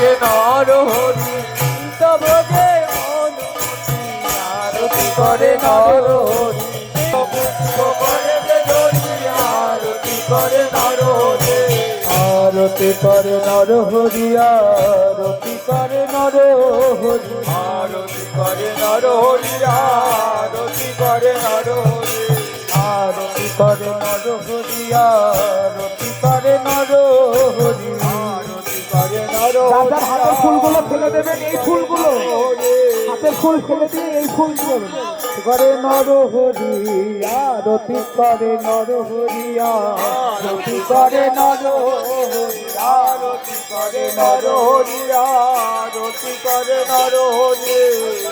করে নর হরি তব যে অনুমতি আরতি করে নর হরি পুষ্প করে যে ধরি আরতি করে নর হরি আরতি করে নর হরি আরতি করে নর হরি আরতি করে নর হরি আরতি করে নর হরি আরতি করে নর হরি আরতি করে নর হরি আরতি করে নর দাদার হাতের ফুলগুলো ফেলে দেবেন, এই ফুলগুলো হাতের ফুল ফেলে দিয়ে এই ফুল দেবেন। করে নর হরি আরতি করে নর হরি আরতি করে নর হরি আরতি করে নর হরি আরতি করে নর হরি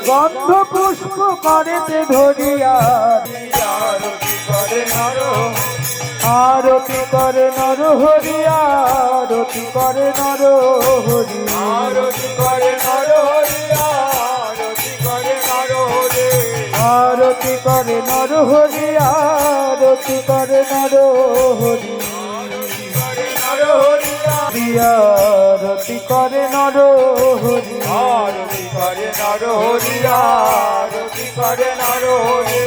গন্ধ পুষ্প করেতে ধরিয়া আরতি করে নর আরতি করে নর হরি আরতি করে নর হরি আরতি করে নর হরি আরতি করে নর হরি আরতি করে নর হরি আরতি করে নর হরি আরতি করে নর হরি আরতি করে নর হরি আরতি করে নর হরি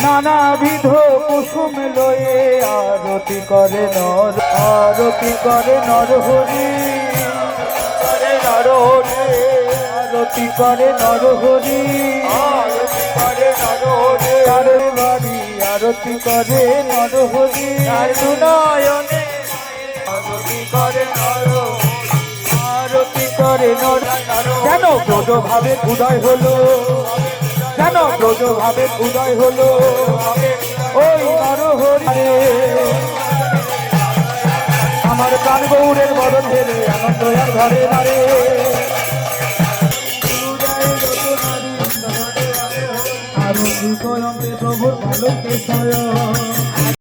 নানাবিধ কুসুম লয়ে আরতি করে নর আরতি করে নর হরি করে নর হরি আরতি করে নর হরি আরতি করে নর হরি আরে বাড়ি আরতি করে নর হরি আর নয়নে আরতি করে নর আরতি করে নর কেন ব্রজ ভাবে উদয় হলো কেন ব্রজ ভাবে উদয় হলো ওই নর হরি আমার প্রাণ গৌরের বদন ধরে আনন্দ আর ঘরে নারে আর প্রভুর ভালো